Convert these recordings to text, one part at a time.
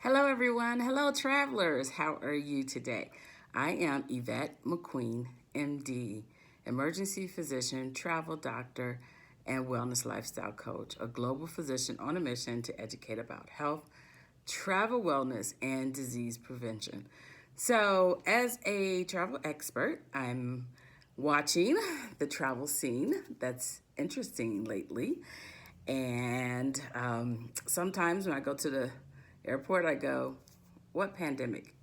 Hello, everyone. Hello, travelers. How are you today? I am Yvette McQueen, MD, emergency physician, travel doctor, and wellness lifestyle coach, a global physician on a mission to educate about health, travel wellness, and disease prevention. So, as a travel expert, I'm watching the travel scene that's interesting lately. And sometimes when I go to the airport, I go, what pandemic?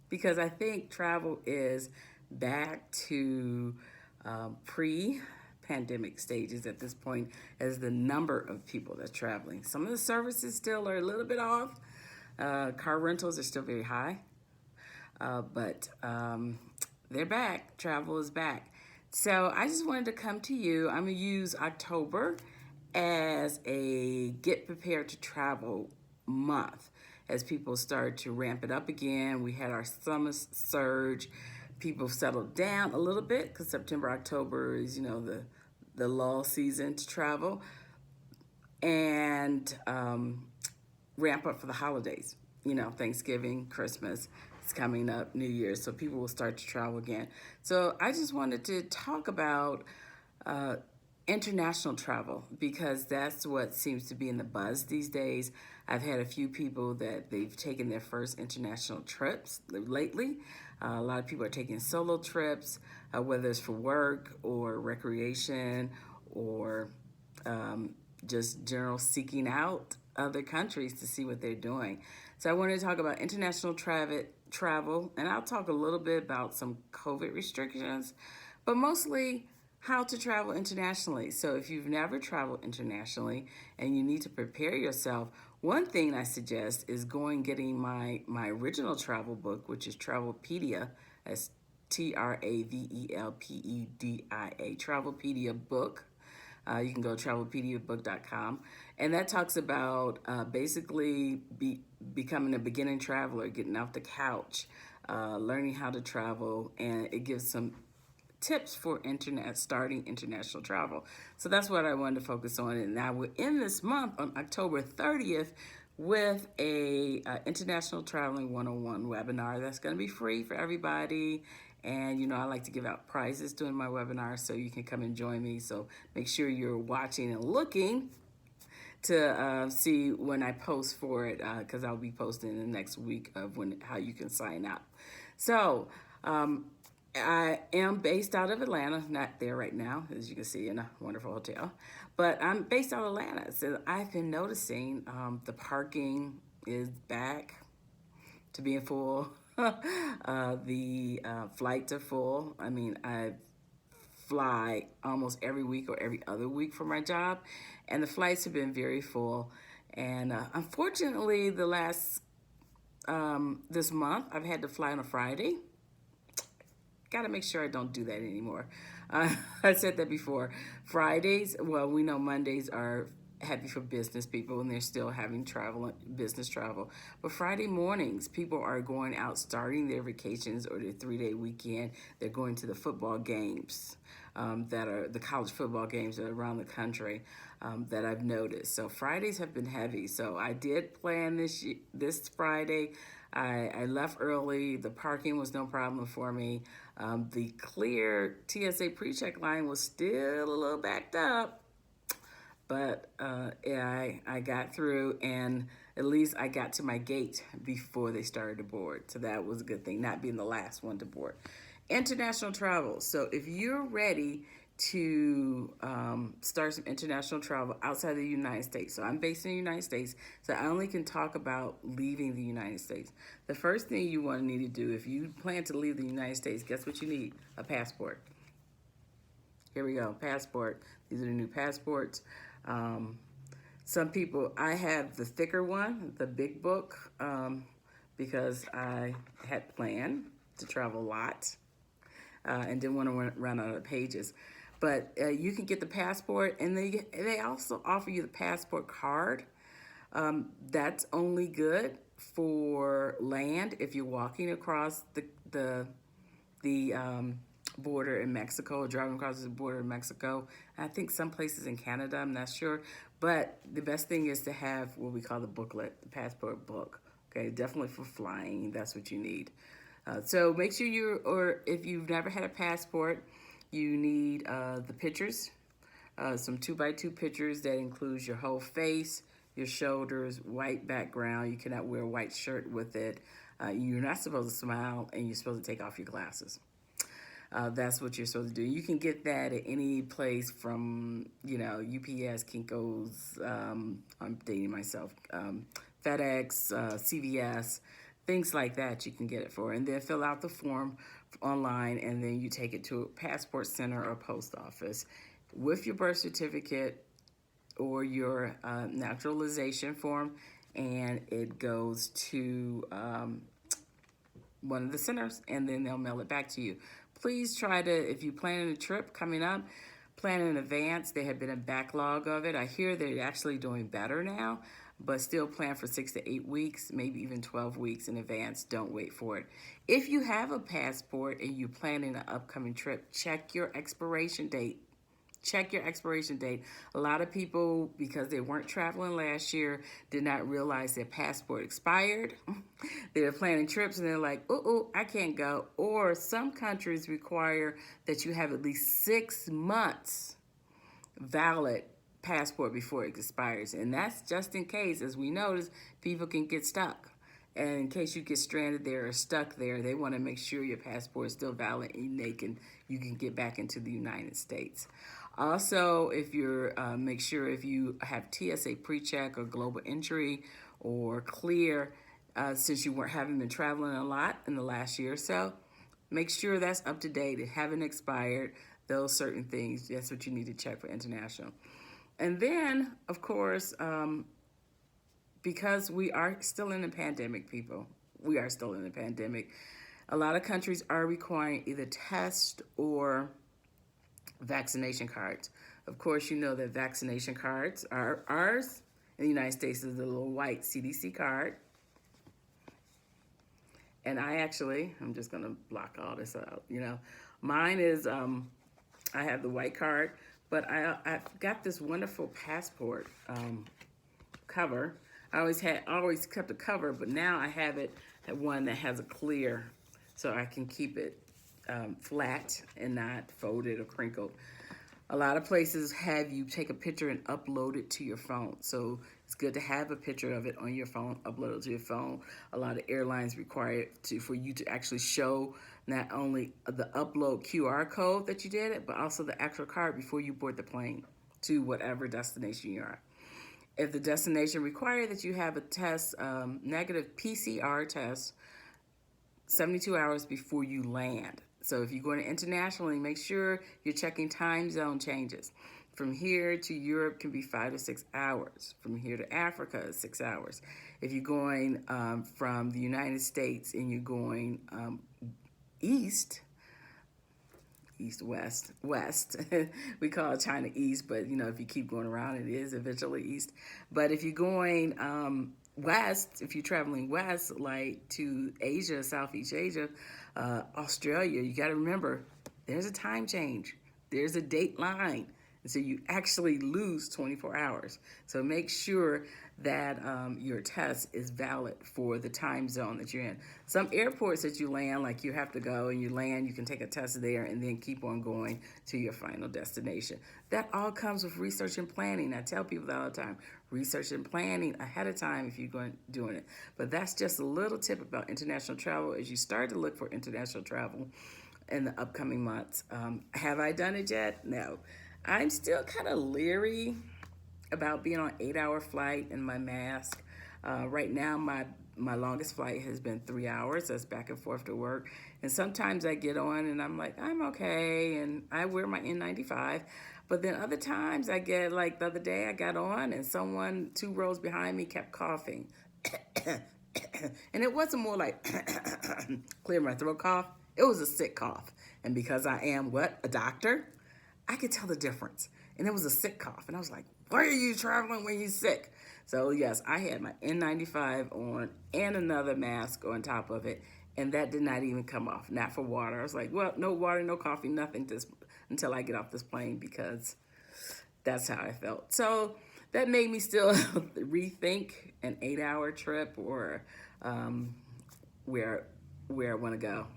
Because I think travel is back to pre pandemic stages at this point as the number of people that's traveling. Some of the services still are a little bit off. Car rentals are still very high, but they're back. Travel is back. So I just wanted to come to you. I'm going to use October as a get prepared to travel month as people start to ramp it up again. We had our summer surge. People settled down a little bit because September, October is, the lull season to travel and ramp up for the holidays. Thanksgiving, Christmas is coming up, New Year's, so people will start to travel again. So I just wanted to talk about uh, international travel because that's what seems to be in the buzz these days. I've had a few people that they've taken their first international trips lately. A lot of people are taking solo trips, whether it's for work or recreation or just general seeking out other countries to see what they're doing. So I wanted to talk about international travel, and I'll talk a little bit about some COVID restrictions, but mostly how to travel internationally. So if you've never traveled internationally and you need to prepare yourself, one thing I suggest is getting my original travel book, which is Travelpedia. That's Travelpedia, Travelpedia book. You can go to travelpediabook.com. And that talks about basically becoming a beginning traveler, getting off the couch, learning how to travel, and it gives some tips for starting international travel. So that's what I wanted to focus on. And now we're in this month on October 30th with a international traveling 101 webinar that's going to be free for everybody. And I like to give out prizes during my webinar, so you can come and join me. So make sure you're watching and looking to see when I post for it, because I'll be posting in the next week of how you can sign up. So I am based out of Atlanta, not there right now, as you can see, in a wonderful hotel. But I'm based out of Atlanta, so I've been noticing the parking is back to being full. The flights are full. I mean, I fly almost every week or every other week for my job, and the flights have been very full. And unfortunately, this month, I've had to fly on a Friday. Got to make sure I don't do that anymore. I said that before. Fridays, well, we know Mondays are happy for business people and they're still having business travel. But Friday mornings, people are going out, starting their vacations or their 3-day weekend. They're going to the football games that are the college football games that are around the country that I've noticed. So Fridays have been heavy. So I did plan this Friday. I left early. The parking was no problem for me. The clear TSA pre-check line was still a little backed up, but yeah, I got through, and at least I got to my gate before they started to board. So that was a good thing, not being the last one to board. International travel. So if you're ready to start some international travel outside of the United States. So I'm based in the United States, so I only can talk about leaving the United States. The first thing you want to need to do if you plan to leave the United States, guess what you need? A passport. Here we go, passport. These are the new passports. Some people, I have the thicker one, the big book, because I had planned to travel a lot and didn't want to run out of pages. But you can get the passport, and they also offer you the passport card. That's only good for land if you're walking across the border in Mexico, driving across the border in Mexico. I think some places in Canada, I'm not sure. But the best thing is to have what we call the booklet, the passport book, Okay, definitely for flying, that's what you need. So make sure or if you've never had a passport, you need the pictures, some 2x2 pictures that includes your whole face, your shoulders, white background. You cannot wear a white shirt with it. You're not supposed to smile, and you're supposed to take off your glasses. That's what you're supposed to do. You can get that at any place from, UPS, Kinko's, I'm dating myself, FedEx, CVS, things like that you can get it for. And then fill out the form online, and then you take it to a passport center or post office with your birth certificate or your naturalization form, and it goes to one of the centers, and then they'll mail it back to you. Please try to, if you plan a trip coming up, plan in advance. There have been a backlog of it. I hear they're actually doing better now, but still plan for 6 to 8 weeks, maybe even 12 weeks in advance. Don't wait for it. If you have a passport and you're planning an upcoming trip, check your expiration date. Check your expiration date. A lot of people, because they weren't traveling last year, did not realize their passport expired. They were planning trips and they're like, I can't go. Or some countries require that you have at least 6 months valid passport before it expires. And that's just in case, as we notice, people can get stuck. And in case you get stranded there or stuck there, they want to make sure your passport is still valid and you can get back into the United States. Also, if you're make sure if you have TSA pre-check or global entry or clear, since you haven't been traveling a lot in the last year or so, make sure that's up to date. It haven't expired. Those certain things, that's what you need to check for international. And then, of course, because we are still in a pandemic, people, we are still in a pandemic. A lot of countries are requiring either test or vaccination cards. Of course, you know that vaccination cards are ours in the United States is the little white CDC card. And I'm just going to block all this out. Mine is, I have the white card, but I've got this wonderful passport cover. I always kept a cover, but now I have one that has a clear, so I can keep it flat and not folded or crinkled. A lot of places have you take a picture and upload it to your phone. So it's good to have a picture of it on your phone, upload it to your phone. A lot of airlines require it for you to actually show not only the upload QR code that you did it, but also the actual card before you board the plane to whatever destination you are. If the destination requires that you have a test, negative PCR test, 72 hours before you land. So if you're going internationally, make sure you're checking time zone changes. From here to Europe can be 5 to 6 hours. From here to Africa is 6 hours. If you're going from the United States and you're going west, we call it China east, but if you keep going around, it is eventually east. But if you're going west, if you're traveling west, like to Asia, Southeast Asia, Australia, you got to remember there's a time change. There's a date line. And so you actually lose 24 hours. So make sure that your test is valid for the time zone that you're in. Some airports that you land, like you have to go and you land, you can take a test there and then keep on going to your final destination. That all comes with research and planning. I tell people that all the time. Research and planning ahead of time if you're doing it. But that's just a little tip about international travel as you start to look for international travel in the upcoming months. Have I done it yet? No. I'm still kind of leery about being on an 8-hour flight in my mask. Right now, my longest flight has been 3 hours. That's back and forth to work. And sometimes I get on and I'm like, I'm okay. And I wear my N95. But then other times I get, like the other day I got on and someone 2 rows behind me kept coughing. And it wasn't more like clear my throat cough. It was a sick cough. And because I am a doctor, I could tell the difference. And it was a sick cough. And I was like, why are you traveling when you're sick? So yes, I had my N95 on and another mask on top of it. And that did not even come off, not for water. I was like, well, no water, no coffee, nothing until I get off this plane because that's how I felt. So that made me still rethink an 8-hour trip or where I want to go.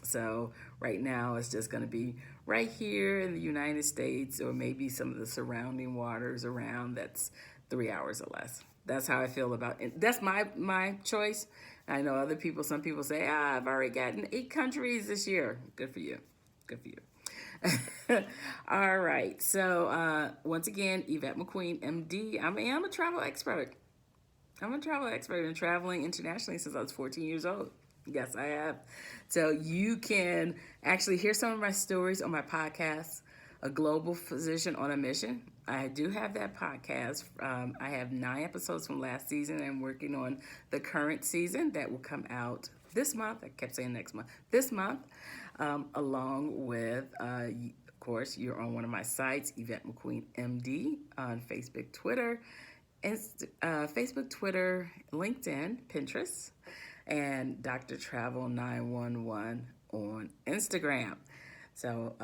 So right now it's just going to be right here in the United States or maybe some of the surrounding waters around that's 3 hours or less. That's how I feel about it. That's my choice. I know other people, some people say, I've already gotten 8 countries this year. Good for you. Good for you. All right. So once again, Yvette McQueen, MD. I mean, I'm a travel expert. I'm a travel expert in traveling internationally since I was 14 years old. Yes, I have. So you can actually hear some of my stories on my podcast, A Global Physician on a Mission. I do have that podcast. I have 9 episodes from last season. I'm working on the current season that will come out this month. I kept saying next month. This month, along with, of course, you're on one of my sites, Yvette McQueen MD, on Facebook, Twitter, Facebook, Twitter, LinkedIn, Pinterest, and Dr. Travel 911 on Instagram. So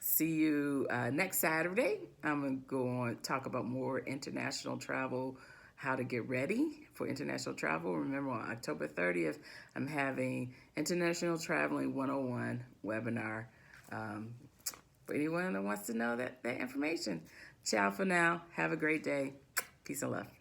see you next Saturday. I'm going to go on talk about more international travel, how to get ready for international travel. Remember, on October 30th, I'm having International Traveling 101 webinar for anyone that wants to know that information. Ciao for now. Have a great day. Peace and love.